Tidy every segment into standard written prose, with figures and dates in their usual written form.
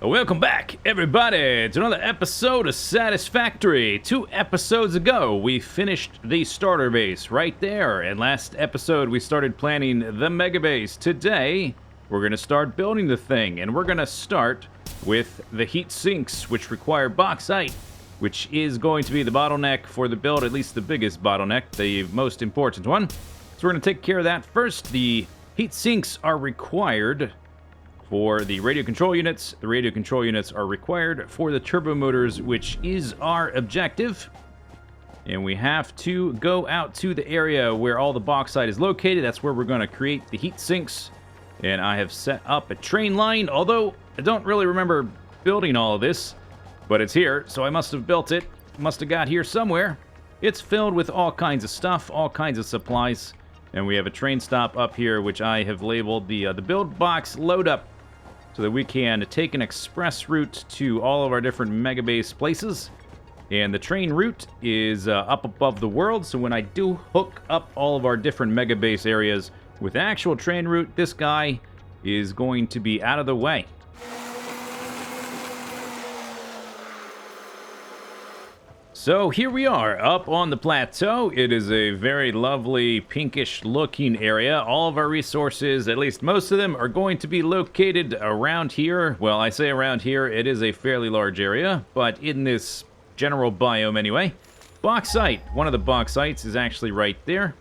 Welcome back, everybody, to another episode of Satisfactory. 2 episodes ago, we finished the starter base right there, and last episode we started planning the MEGABASE. Today, we're going to start building the thing, and we're going to start with the heat sinks, which require bauxite, which is going to be the bottleneck for the build, at least the biggest bottleneck, the most important one. So we're going to take care of that first. The heat sinks are required for the radio control units. The radio control units are required for the turbo motors, which is our objective. And we have to go out to the area where all the bauxite is located. That's where we're going to create the heat sinks. And I have set up a train line, although I don't really remember building all of this, but it's here, so I must have built it. Must have got here somewhere. It's filled with all kinds of stuff, all kinds of supplies. And we have a train stop up here, which I have labeled the build box load up, so that we can take an express route to all of our different MEGABASE places. And the train route is up above the world, so when I do hook up all of our different MEGABASE areas with actual train route, this guy is going to be out of the way. So here we are, up on the plateau. It is a very lovely pinkish looking area. All of our resources, at least most of them, are going to be located around here. Well, I say around here, it is a fairly large area, but in this general biome anyway. Bauxite, one of the bauxites is actually right there.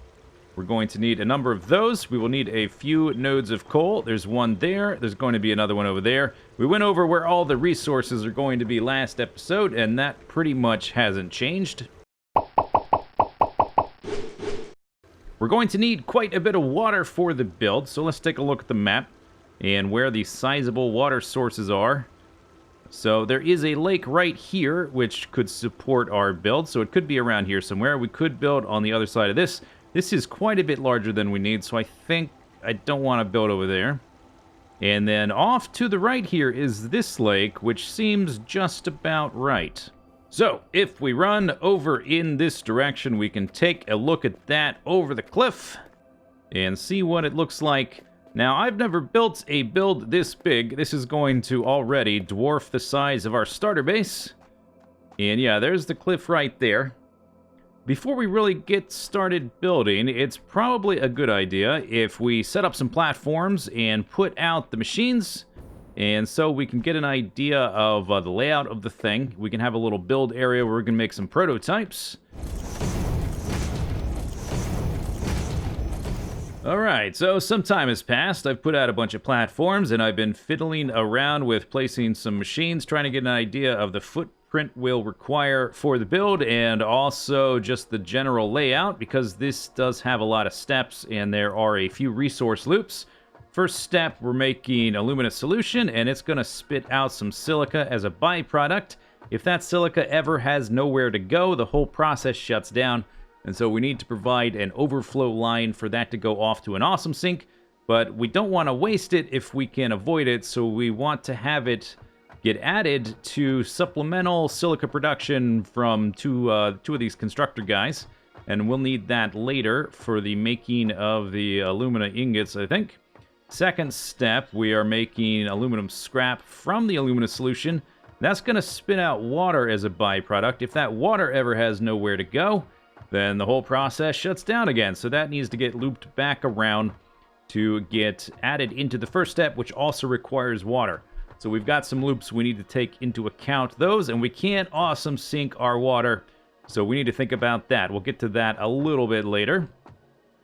We're going to need a number of those. We will need a few nodes of coal. There's one there. There's going to be another one over there. We went over where all the resources are going to be last episode, and that pretty much hasn't changed. We're going to need quite a bit of water for the build, so let's take a look at the map and where the sizable water sources are. So there is a lake right here, which could support our build, so it could be around here somewhere. We could build on the other side of this. This is quite a bit larger than we need, so I think I don't want to build over there. And then off to the right here is this lake, which seems just about right. So, if we run over in this direction, we can take a look at that over the cliff and see what it looks like. Now, I've never built a build this big. This is going to already dwarf the size of our starter base. And yeah, there's the cliff right there. Before we really get started building, it's probably a good idea if we set up some platforms and put out the machines, and so we can get an idea of the layout of the thing. We can have a little build area where we can make some prototypes. Alright, so some time has passed. I've put out a bunch of platforms, and I've been fiddling around with placing some machines, trying to get an idea of the footprint will require for the build, and also just the general layout, because this does have a lot of steps and there are a few resource loops. First step, we're making a luminous solution, and it's going to spit out some silica as a byproduct. If that silica ever has nowhere to go, the whole process shuts down, and so we need to provide an overflow line for that to go off to an awesome sink, but we don't want to waste it if we can avoid it, so we want to have it get added to supplemental silica production from two of these constructor guys. And we'll need that later for the making of the alumina ingots, I think. Second step, we are making aluminum scrap from the alumina solution. That's going to spit out water as a byproduct. If that water ever has nowhere to go, then the whole process shuts down again. So that needs to get looped back around to get added into the first step, which also requires water. So we've got some loops we need to take into account those, and we can't awesome sink our water, so we need to think about that. We'll get to that a little bit later.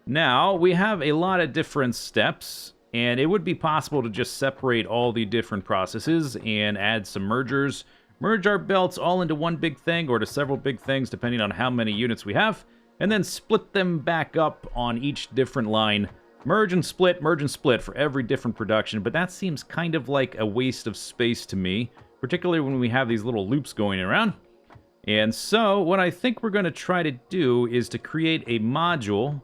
Now, we have a lot of different steps, and it would be possible to just separate all the different processes and add some mergers. Merge our belts all into one big thing, or to several big things, depending on how many units we have, and then split them back up on each different line. Merge and split for every different production, but that seems kind of like a waste of space to me, particularly when we have these little loops going around. And so, what I think we're going to try to do is to create a module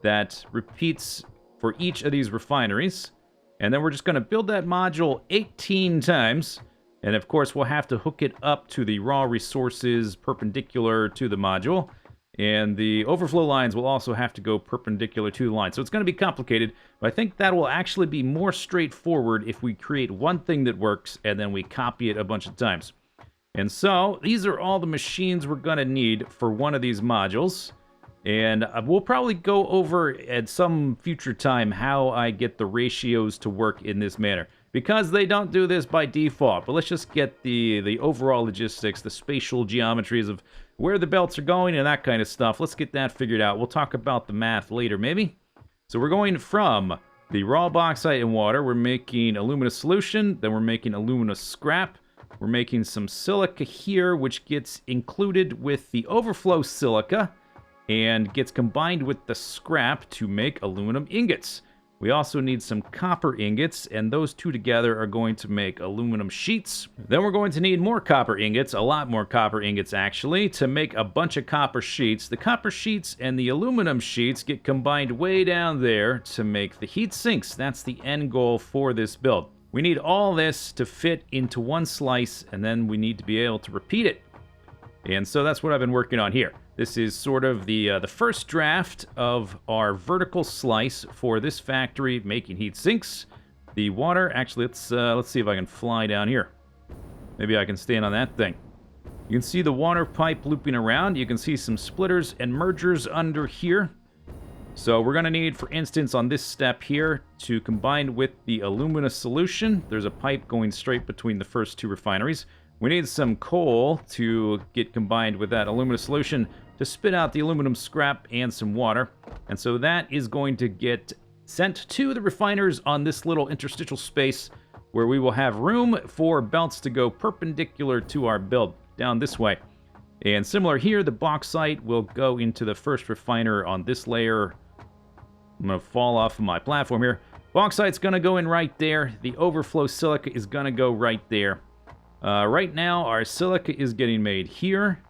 that repeats for each of these refineries, and then we're just going to build that module 18 times, and of course we'll have to hook it up to the raw resources perpendicular to the module. And the overflow lines will also have to go perpendicular to the line. So it's going to be complicated, but I think that will actually be more straightforward if we create one thing that works and then we copy it a bunch of times. And so these are all the machines we're going to need for one of these modules. And we'll probably go over at some future time how I get the ratios to work in this manner, because they don't do this by default. But let's just get the overall logistics, the spatial geometries of where the belts are going and that kind of stuff. Let's get that figured out. We'll talk about the math later, maybe. So we're going from the raw bauxite and water. We're making alumina solution. Then we're making alumina scrap. We're making some silica here, which gets included with the overflow silica and gets combined with the scrap to make aluminum ingots. We also need some copper ingots, and those two together are going to make aluminum sheets. Then we're going to need more copper ingots, a lot more copper ingots actually, to make a bunch of copper sheets. The copper sheets and the aluminum sheets get combined way down there to make the heat sinks. That's the end goal for this build. We need all this to fit into one slice, and then we need to be able to repeat it. And so that's what I've been working on here. This is sort of the first draft of our vertical slice for this factory making heat sinks. The water, actually, let's see if I can fly down here. Maybe I can stand on that thing. You can see the water pipe looping around. You can see some splitters and mergers under here. So we're going to need, for instance, on this step here, to combine with the alumina solution. There's a pipe going straight between the first two refineries. We need some coal to get combined with that alumina solution to spit out the aluminum scrap and some water. And so that is going to get sent to the refiners on this little interstitial space where we will have room for belts to go perpendicular to our build down this way. And similar here, the bauxite will go into the first refiner on this layer. I'm going to fall off of my platform here. Bauxite's going to go in right there. The overflow silica is going to go right there. Right now, our silica is getting made here,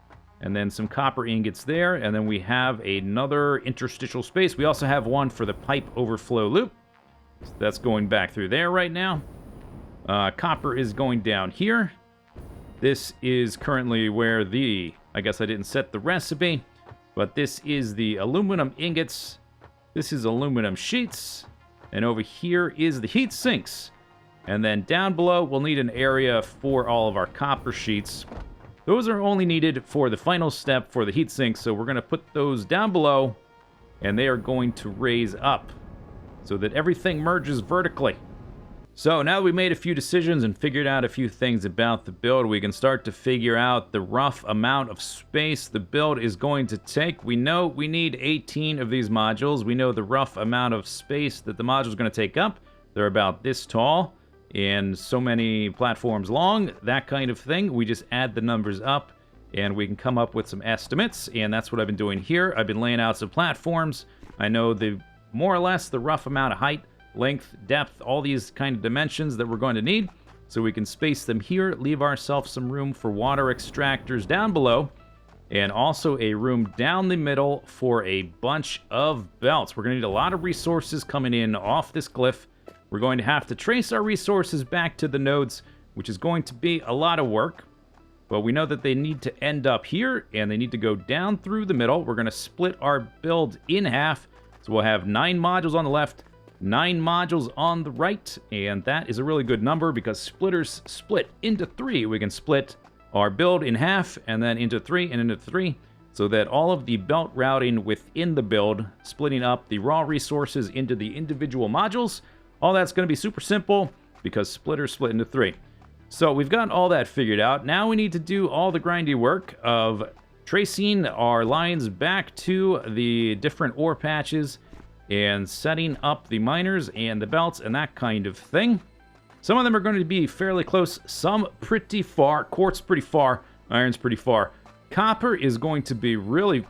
and then some copper ingots there, and then we have another interstitial space. We also have one for the pipe overflow loop. So that's going back through there right now. Copper is going down here. This is currently where I guess I didn't set the recipe, but this is the aluminum ingots. This is aluminum sheets, and over here is the heat sinks. And then down below, we'll need an area for all of our copper sheets. Those are only needed for the final step for the heat sink, so we're going to put those down below, and they are going to raise up so that everything merges vertically. So now that we've made a few decisions and figured out a few things about the build, we can start to figure out the rough amount of space the build is going to take. We know we need 18 of these modules. We know the rough amount of space that the module is going to take up. They're about this tall and so many platforms long, that kind of thing. We just add the numbers up and we can come up with some estimates, and that's what I've been doing here. I've been laying out some platforms. I know the more or less the rough amount of height, length, depth, all these kind of dimensions that we're going to need, so we can space them here, leave ourselves some room for water extractors down below, and also a room down the middle for a bunch of belts. We're going to need a lot of resources coming in off this glyph. We're going to have to trace our resources back to the nodes, which is going to be a lot of work. But we know that they need to end up here, and they need to go down through the middle. We're going to split our build in half. So we'll have 9 modules on the left, 9 modules on the right. And that is a really good number because splitters split into 3. We can split our build in half, and then into 3, and into 3. So that all of the belt routing within the build, splitting up the raw resources into the individual modules, all that's going to be super simple because splitters split into 3. So we've got all that figured out. Now we need to do all the grindy work of tracing our lines back to the different ore patches and setting up the miners and the belts and that kind of thing. Some of them are going to be fairly close, some pretty far. Quartz pretty far, iron's pretty far. Copper is going to be really...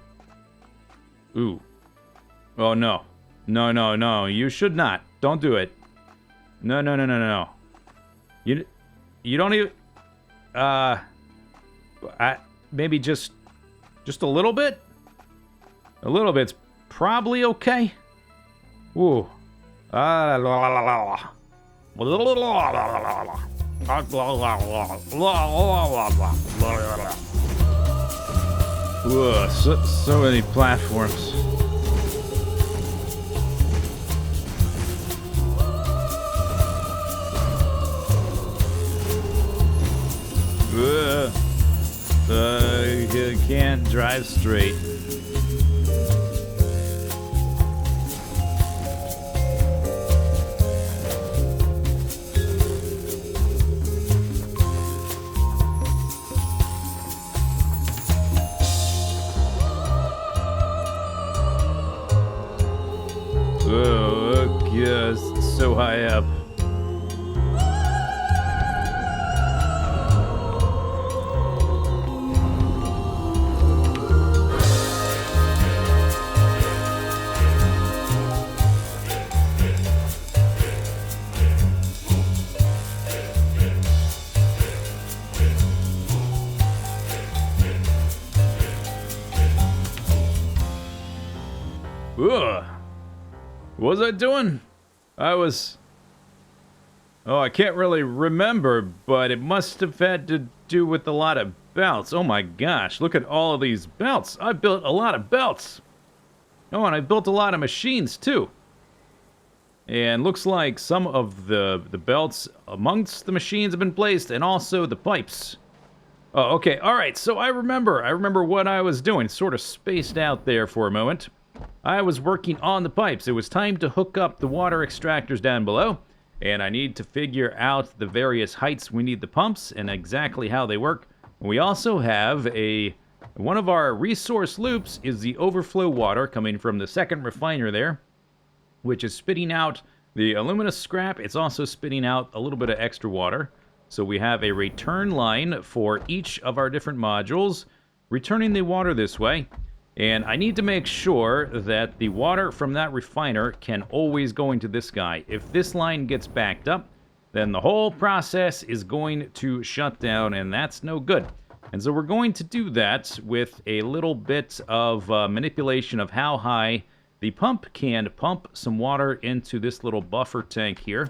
Ooh. Oh, no. No, no, no. You should not. Don't do it. No, no, no, no, no. You don't even... maybe just a little bit? A little bit's probably okay. Ooh. Whoa, so many platforms. You can't drive straight. Oh, yeah, it's so high up. Ugh. What was I doing? Oh, I can't really remember, but it must have had to do with a lot of belts. Oh my gosh, look at all of these belts. I built a lot of belts. Oh, and I built a lot of machines too. And looks like some of the belts amongst the machines have been placed, and also the pipes. Oh, okay, alright, so I remember what I was doing. Sort of spaced out there for a moment. I was working on the pipes. It was time to hook up the water extractors down below, and I need to figure out the various heights we need the pumps and exactly how they work. We also have one of our resource loops is the overflow water coming from the second refiner there, which is spitting out the alumina scrap. It's also spitting out a little bit of extra water. So we have a return line for each of our different modules, returning the water this way. And I need to make sure that the water from that refiner can always go into this guy. If this line gets backed up, then the whole process is going to shut down, and that's no good. And so we're going to do that with a little bit of manipulation of how high the pump can pump some water into this little buffer tank here.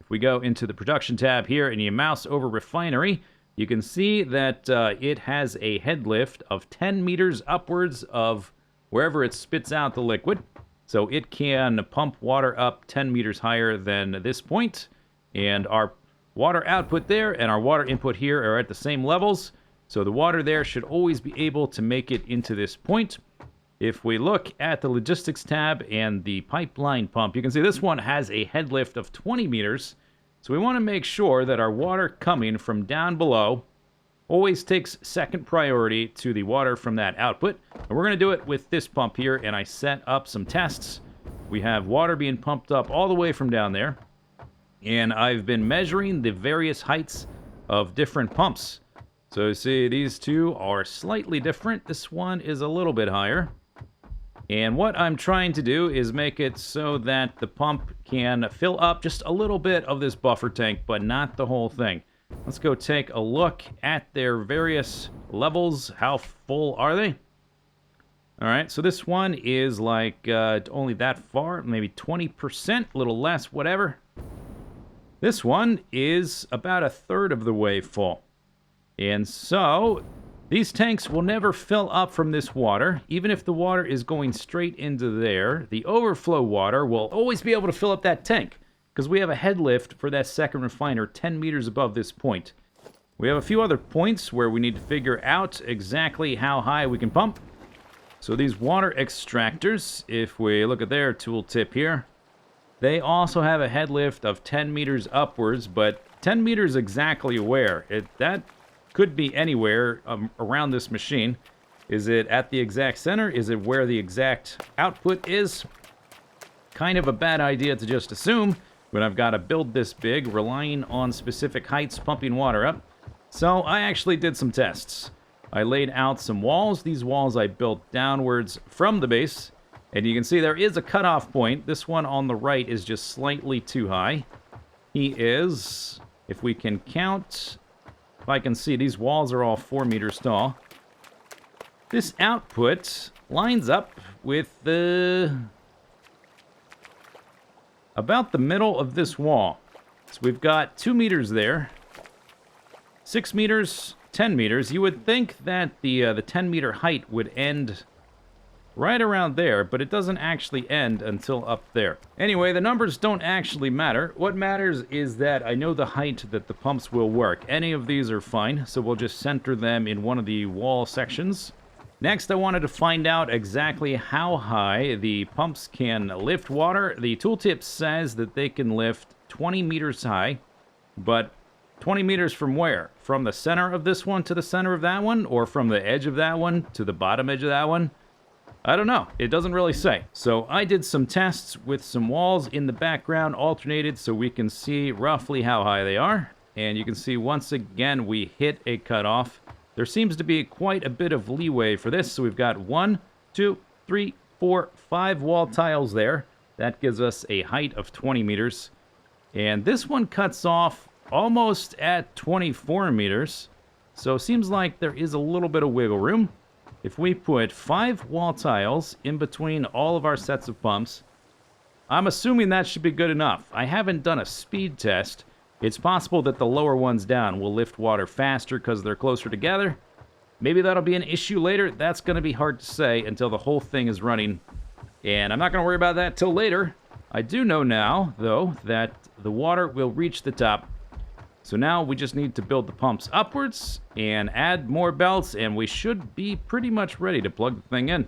If we go into the production tab here and you mouse over refinery, you can see that it has a head lift of 10 meters upwards of wherever it spits out the liquid. So it can pump water up 10 meters higher than this point. And our water output there and our water input here are at the same levels. So the water there should always be able to make it into this point. If we look at the logistics tab and the pipeline pump, you can see this one has a head lift of 20 meters. So we want to make sure that our water coming from down below always takes second priority to the water from that output. And we're going to do it with this pump here, and I set up some tests. We have water being pumped up all the way from down there. And I've been measuring the various heights of different pumps. So you see these two are slightly different. This one is a little bit higher. And what I'm trying to do is make it so that the pump can fill up just a little bit of this buffer tank, but not the whole thing. Let's go take a look at their various levels. How full are they? All right, so this one is like only that far, maybe 20%, a little less, whatever. This one is about a third of the way full. And so these tanks will never fill up from this water. Even if the water is going straight into there, the overflow water will always be able to fill up that tank because we have a head lift for that second refiner 10 meters above this point. We have a few other points where we need to figure out exactly how high we can pump. So these water extractors, if we look at their tooltip here, they also have a head lift of 10 meters upwards, but 10 meters exactly where? That could be anywhere around this machine. Is it at the exact center? Is it where the exact output is? Kind of a bad idea to just assume when I've got to build this big, relying on specific heights pumping water up. So I actually did some tests. I laid out some walls. These walls I built downwards from the base. And you can see there is a cutoff point. This one on the right is just slightly too high. He is, if we can count, if I can see, these walls are all 4 meters tall. This output lines up with about the middle of this wall. So we've got 2 meters there, 6 meters, 10 meters. You would think that the 10-meter height would end right around there, but it doesn't actually end until up there. Anyway, the numbers don't actually matter. What matters is that I know the height that the pumps will work. Any of these are fine, so we'll just center them in one of the wall sections. Next, I wanted to find out exactly how high the pumps can lift water. The tooltip says that they can lift 20 meters high, but 20 meters from where? From the center of this one to the center of that one, or from the edge of that one to the bottom edge of that one? I don't know. It doesn't really say. So I did some tests with some walls in the background alternated so we can see roughly how high they are. And you can see once again we hit a cutoff. There seems to be quite a bit of leeway for this. So we've got 1, 2, 3, 4, 5 wall tiles there. That gives us a height of 20 meters. And this one cuts off almost at 24 meters. So it seems like there is a little bit of wiggle room. If we put 5 wall tiles in between all of our sets of pumps, I'm assuming that should be good enough. I haven't done a speed test. It's possible that the lower ones down will lift water faster because they're closer together. Maybe that'll be an issue later. That's going to be hard to say until the whole thing is running. And I'm not going to worry about that till later. I do know now, though, that the water will reach the top. So now we just need to build the pumps upwards and add more belts, and we should be pretty much ready to plug the thing in.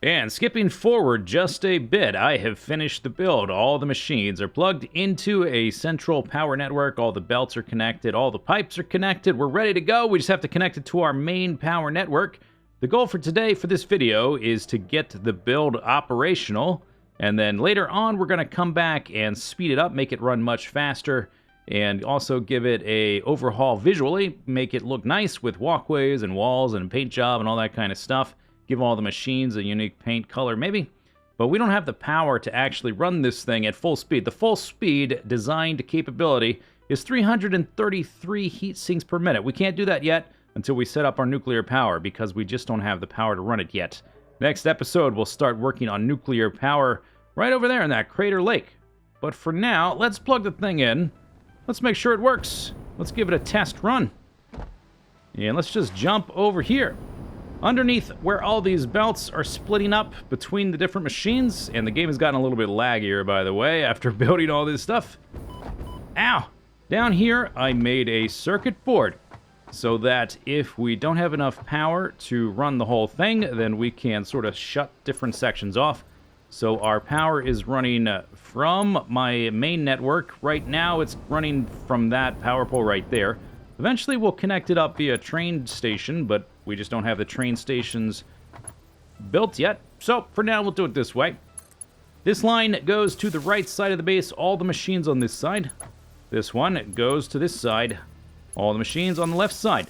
And skipping forward just a bit, I have finished the build. All the machines are plugged into a central power network. All the belts are connected. All the pipes are connected. We're ready to go. We just have to connect it to our main power network. The goal for today for this video is to get the build operational. And then later on, we're going to come back and speed it up, make it run much faster, and also give it a overhaul visually, make it look nice with walkways and walls and paint job and all that kind of stuff. Give all the machines a unique paint color maybe. But we don't have the power to actually run this thing at full speed. The full speed designed capability is 333 heat sinks per minute. We can't do that yet until we set up our nuclear power because we just don't have the power to run it yet. Next episode, we'll start working on nuclear power right over there in that crater lake. But for now, let's plug the thing in. Let's make sure it works. Let's give it a test run. And let's just jump over here. Underneath where all these belts are splitting up between the different machines, and the game has gotten a little bit laggier, by the way, after building all this stuff. Ow! Down here, I made a circuit board so that if we don't have enough power to run the whole thing, then we can sort of shut different sections off. So our power is running from my main network. Right now, it's running from that power pole right there. Eventually, we'll connect it up via train station, but we just don't have the train stations built yet. So for now, we'll do it this way. This line goes to the right side of the base, all the machines on this side. This one goes to this side, all the machines on the left side.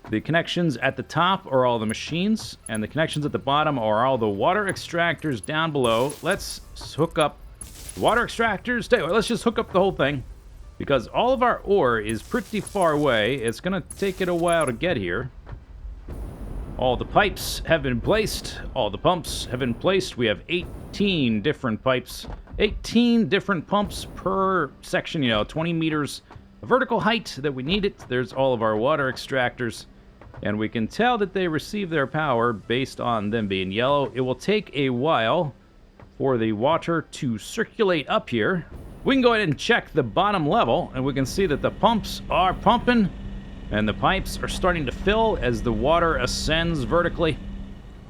The connections at the top are all the machines, and the connections at the bottom are all the water extractors down below. Let's hook up the water extractors. Let's just hook up the whole thing, because all of our ore is pretty far away. It's going to take it a while to get here. All the pipes have been placed. All the pumps have been placed. We have 18 different pipes. 18 different pumps per section, 20 meters vertical height that we need it. There's all of our water extractors. And we can tell that they receive their power based on them being yellow. It will take a while for the water to circulate up here. We can go ahead and check the bottom level, and we can see that the pumps are pumping, and the pipes are starting to fill as the water ascends vertically.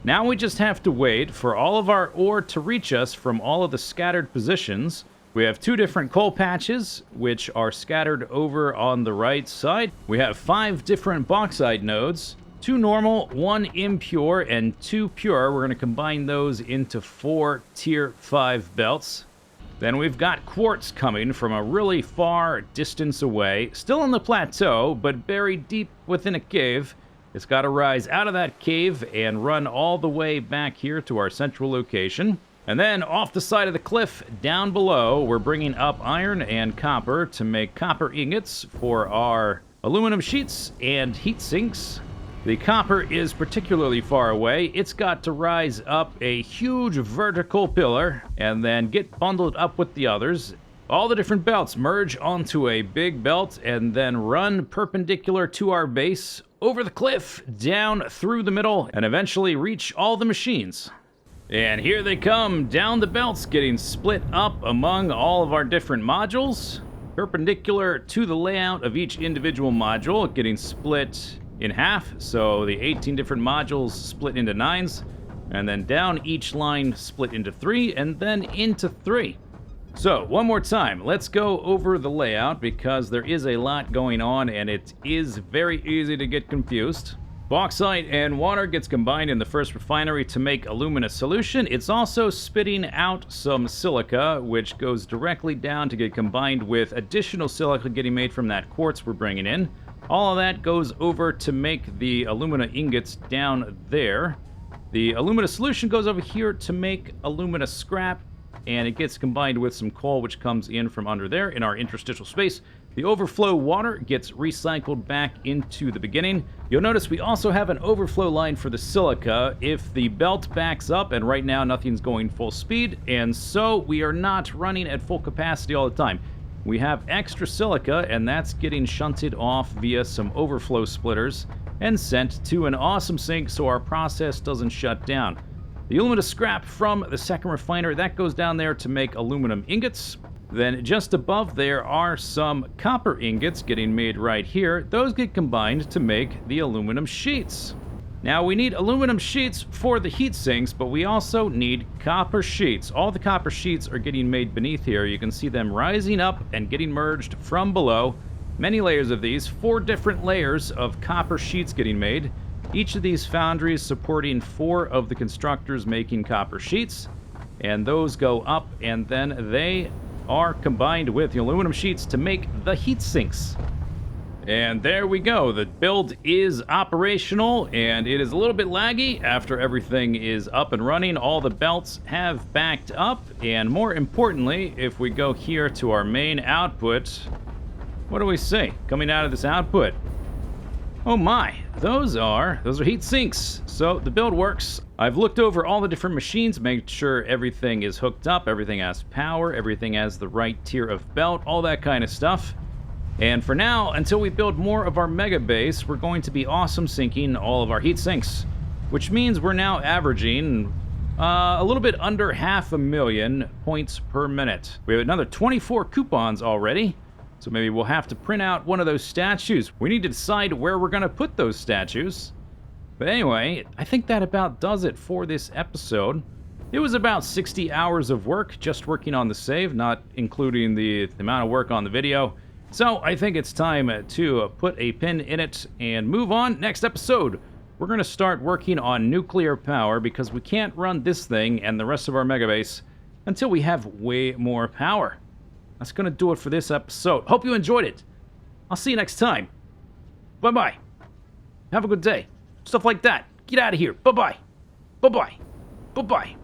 Now we just have to wait for all of our ore to reach us from all of the scattered positions. We have 2 different coal patches, which are scattered over on the right side. We have 5 different bauxite nodes, 2 normal, 1 impure, and 2 pure. We're going to combine those into 4 tier 5 belts. Then we've got quartz coming from a really far distance away, still on the plateau, but buried deep within a cave. It's got to rise out of that cave and run all the way back here to our central location. And then off the side of the cliff down below, we're bringing up iron and copper to make copper ingots for our aluminum sheets and heat sinks. The copper is particularly far away. It's got to rise up a huge vertical pillar and then get bundled up with the others. All the different belts merge onto a big belt and then run perpendicular to our base over the cliff, down through the middle, and eventually reach all the machines. And here they come, down the belts, getting split up among all of our different modules, perpendicular to the layout of each individual module, getting split in half, so the 18 different modules split into 9s, and then down each line split into 3, and then into 3. So, one more time, let's go over the layout because there is a lot going on and it is very easy to get confused. Bauxite and water gets combined in the first refinery to make alumina solution. It's also spitting out some silica, which goes directly down to get combined with additional silica getting made from that quartz we're bringing in. All of that goes over to make the alumina ingots down there. The alumina solution goes over here to make alumina scrap, and it gets combined with some coal which comes in from under there in our interstitial space. The overflow water gets recycled back into the beginning. You'll notice we also have an overflow line for the silica if the belt backs up, and right now nothing's going full speed, and so we are not running at full capacity all the time. We have extra silica, and that's getting shunted off via some overflow splitters and sent to an awesome sink so our process doesn't shut down. The alumina scrap from the second refiner, that goes down there to make aluminum ingots. Then just above there are some copper ingots getting made right here. Those get combined to make the aluminum sheets. Now we need aluminum sheets for the heat sinks, but we also need copper sheets. All the copper sheets are getting made beneath here. You can see them rising up and getting merged from below. Many layers of these, 4 different layers of copper sheets getting made. Each of these foundries supporting 4 of the constructors making copper sheets, and those go up, and then they are combined with the aluminum sheets to make the heat sinks. And there we go, the build is operational, and it is a little bit laggy after everything is up and running. All the belts have backed up, and more importantly, if we go here to our main output, what do we see coming out of this output? Oh my, those are heat sinks. So the build works. I've looked over all the different machines, made sure everything is hooked up, everything has power, everything has the right tier of belt, all that kind of stuff. And for now, until we build more of our mega base, we're going to be awesome sinking all of our heat sinks, which means we're now averaging a little bit under 500,000 points per minute. We have another 24 coupons already. So maybe we'll have to print out one of those statues. We need to decide where we're going to put those statues. But anyway, I think that about does it for this episode. It was about 60 hours of work just working on the save, not including the amount of work on the video. So I think it's time to put a pin in it and move on. Next episode, we're going to start working on nuclear power because we can't run this thing and the rest of our megabase until we have way more power. That's going to do it for this episode. Hope you enjoyed it. I'll see you next time. Bye-bye. Have a good day. Stuff like that. Get out of here. Bye-bye. Bye-bye. Bye-bye.